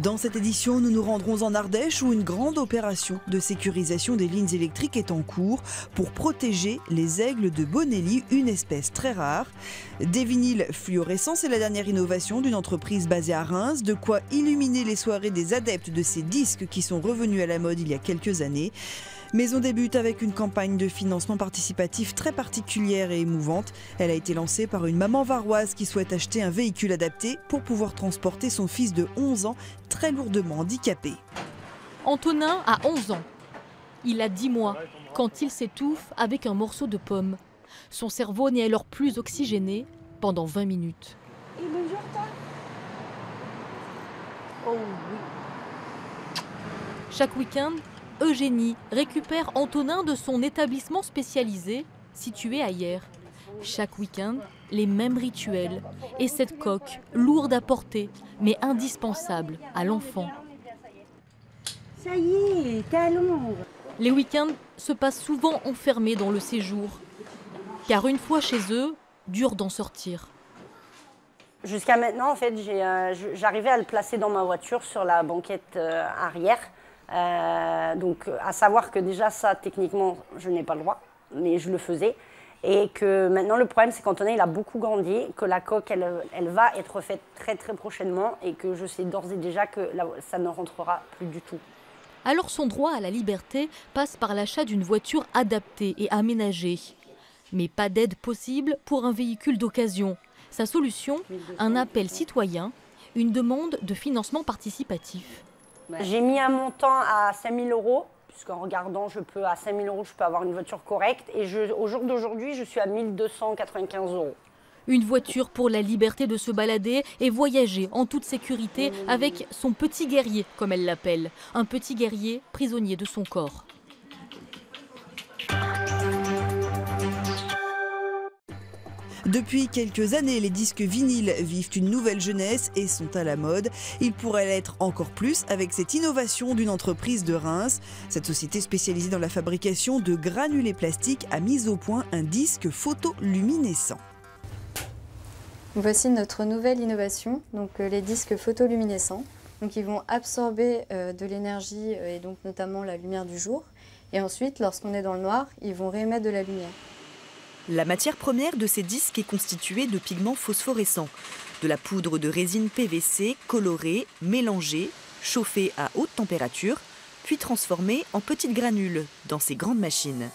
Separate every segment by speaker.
Speaker 1: Dans cette édition, nous nous rendrons en Ardèche où une grande opération de sécurisation des lignes électriques est en cours pour protéger les aigles de Bonelli, une espèce très rare. Des vinyles fluorescents, c'est la dernière innovation d'une entreprise basée à Reims, de quoi illuminer les soirées des adeptes de ces disques qui sont revenus à la mode il y a quelques années. Mais on débute avec une campagne de financement participatif très particulière et émouvante. Elle a été lancée par une maman varoise qui souhaite acheter un véhicule adapté pour pouvoir transporter son fils de 11 ans, très lourdement handicapé.
Speaker 2: Antonin a 11 ans. Il a 10 mois quand il s'étouffe avec un morceau de pomme. Son cerveau n'est alors plus oxygéné pendant 20 minutes.
Speaker 3: Et bonjour toi. Oh oui.
Speaker 2: Chaque week-end, Eugénie récupère Antonin de son établissement spécialisé situé à Hyères. Chaque week-end, les mêmes rituels et cette coque lourde à porter mais indispensable à l'enfant.
Speaker 3: Ça y est, t'es à l'ombre.
Speaker 2: Les week-ends se passent souvent enfermés dans le séjour. Car une fois chez eux, dur d'en sortir.
Speaker 4: Jusqu'à maintenant, en fait, j'arrivais à le placer dans ma voiture sur la banquette arrière. Donc, à savoir que déjà, ça, techniquement, je n'ai pas le droit, mais je le faisais. Et que maintenant, le problème, c'est qu'Antonin, il a beaucoup grandi, que la coque, elle va être refaite très, très prochainement et que je sais d'ores et déjà que ça ne rentrera plus du tout.
Speaker 2: Alors, son droit à la liberté passe par l'achat d'une voiture adaptée et aménagée. Mais pas d'aide possible pour un véhicule d'occasion. Sa solution, un appel citoyen, une demande de financement participatif.
Speaker 4: J'ai mis un montant à 5 000 €, puisqu'en regardant, à 5 000 €, je peux avoir une voiture correcte. Et au jour d'aujourd'hui, je suis à 1 295 €.
Speaker 2: Une voiture pour la liberté de se balader et voyager en toute sécurité avec son petit guerrier, comme elle l'appelle. Un petit guerrier prisonnier de son corps.
Speaker 1: Depuis quelques années, les disques vinyles vivent une nouvelle jeunesse et sont à la mode. Ils pourraient l'être encore plus avec cette innovation d'une entreprise de Reims. Cette société spécialisée dans la fabrication de granulés plastiques a mis au point un disque photoluminescent.
Speaker 5: Voici notre nouvelle innovation, donc les disques photoluminescents. Donc ils vont absorber de l'énergie et donc notamment la lumière du jour. Et ensuite, lorsqu'on est dans le noir, ils vont réémettre de la lumière.
Speaker 6: La matière première de ces disques est constituée de pigments phosphorescents, de la poudre de résine PVC colorée, mélangée, chauffée à haute température, puis transformée en petites granules dans ces grandes machines.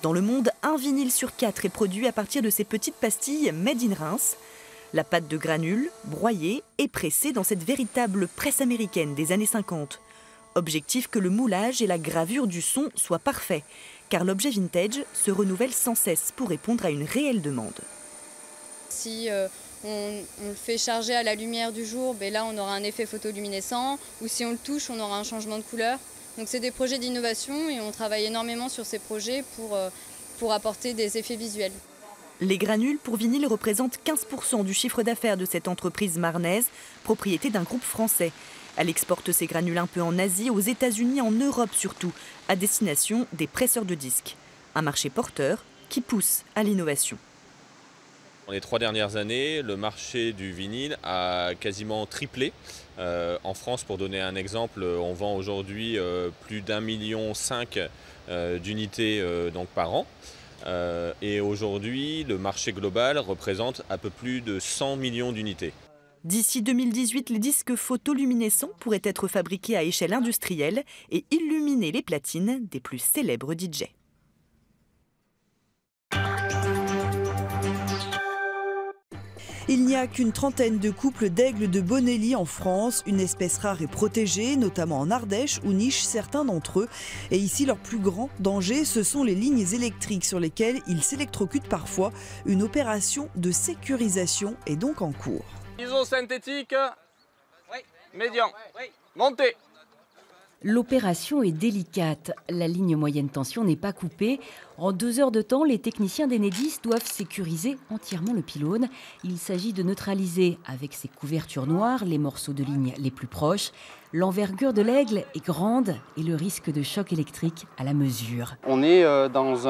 Speaker 6: Dans le monde, un vinyle sur 4 est produit à partir de ces petites pastilles made in Reims. La pâte de granules, broyée et pressée dans cette véritable presse américaine des années 50. Objectif que le moulage et la gravure du son soient parfaits, car l'objet vintage se renouvelle sans cesse pour répondre à une réelle demande.
Speaker 5: Si on le fait charger à la lumière du jour, là on aura un effet photoluminescent, ou si on le touche, on aura un changement de couleur. Donc c'est des projets d'innovation et on travaille énormément sur ces projets pour apporter des effets visuels.
Speaker 6: Les granules pour vinyle représentent 15% du chiffre d'affaires de cette entreprise marnaise, propriété d'un groupe français. Elle exporte ses granules un peu en Asie, aux États-Unis, en Europe surtout, à destination des presseurs de disques. Un marché porteur qui pousse à l'innovation.
Speaker 7: Dans les 3 dernières années, le marché du vinyle a quasiment triplé. En France, pour donner un exemple, on vend aujourd'hui plus d'1,5 million d'unités par an. Et aujourd'hui, le marché global représente un peu plus de 100 millions d'unités.
Speaker 6: D'ici 2018, les disques photoluminescents pourraient être fabriqués à échelle industrielle et illuminer les platines des plus célèbres DJ.
Speaker 1: Il n'y a qu'une trentaine de couples d'aigles de Bonelli en France, une espèce rare et protégée, notamment en Ardèche où nichent certains d'entre eux. Et ici, leur plus grand danger, ce sont les lignes électriques sur lesquelles ils s'électrocutent parfois. Une opération de sécurisation est donc en cours.
Speaker 8: ISO synthétique, oui. Médian, oui. Montez.
Speaker 9: L'opération est délicate. La ligne moyenne tension n'est pas coupée. En 2 heures de temps, les techniciens d'Enedis doivent sécuriser entièrement le pylône. Il s'agit de neutraliser avec ces couvertures noires les morceaux de ligne les plus proches. L'envergure de l'aigle est grande et le risque de choc électrique à la mesure.
Speaker 10: On est dans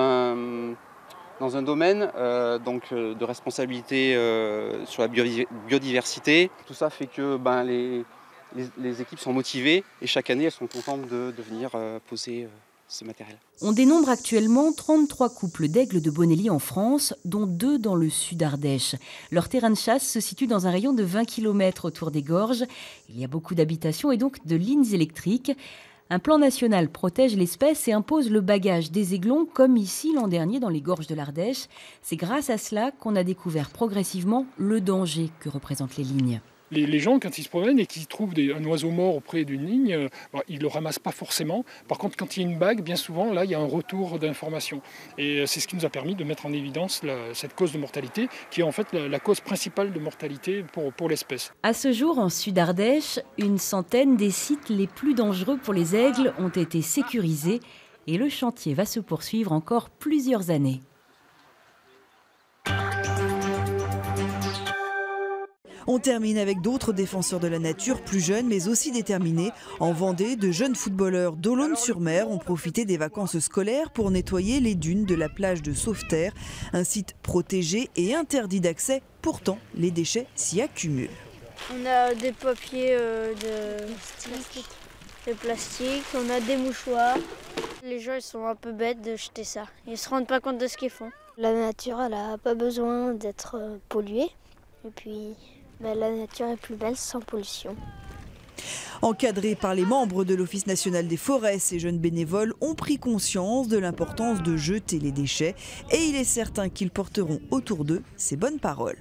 Speaker 10: un domaine de responsabilité sur la biodiversité. Tout ça fait que les équipes sont motivées et chaque année, elles sont contentes de venir poser ce matériel.
Speaker 9: On dénombre actuellement 33 couples d'aigles de Bonelli en France, dont 2 dans le sud Ardèche. Leur terrain de chasse se situe dans un rayon de 20 km autour des gorges. Il y a beaucoup d'habitations et donc de lignes électriques. Un plan national protège l'espèce et impose le bagage des aiglons, comme ici l'an dernier dans les gorges de l'Ardèche. C'est grâce à cela qu'on a découvert progressivement le danger que représentent les lignes.
Speaker 11: Les gens, quand ils se promènent et qu'ils trouvent un oiseau mort auprès d'une ligne, ils ne le ramassent pas forcément. Par contre, quand il y a une bague, bien souvent, là, il y a un retour d'information. Et c'est ce qui nous a permis de mettre en évidence cette cause de mortalité, qui est en fait la cause principale de mortalité pour l'espèce.
Speaker 9: À ce jour, en Sud-Ardèche, une centaine des sites les plus dangereux pour les aigles ont été sécurisés. Et le chantier va se poursuivre encore plusieurs années.
Speaker 1: On termine avec d'autres défenseurs de la nature, plus jeunes mais aussi déterminés. En Vendée, de jeunes footballeurs d'Aulonne-sur-Mer ont profité des vacances scolaires pour nettoyer les dunes de la plage de Sauveterre, un site protégé et interdit d'accès. Pourtant, les déchets s'y accumulent.
Speaker 12: On a des papiers de plastique, on a des mouchoirs. Les gens ils sont un peu bêtes de jeter ça. Ils ne se rendent pas compte de ce qu'ils font. La nature, elle n'a pas besoin d'être polluée. Et puis... la nature est plus belle sans pollution.
Speaker 1: Encadrés par les membres de l'Office national des forêts, ces jeunes bénévoles ont pris conscience de l'importance de jeter les déchets et il est certain qu'ils porteront autour d'eux ces bonnes paroles.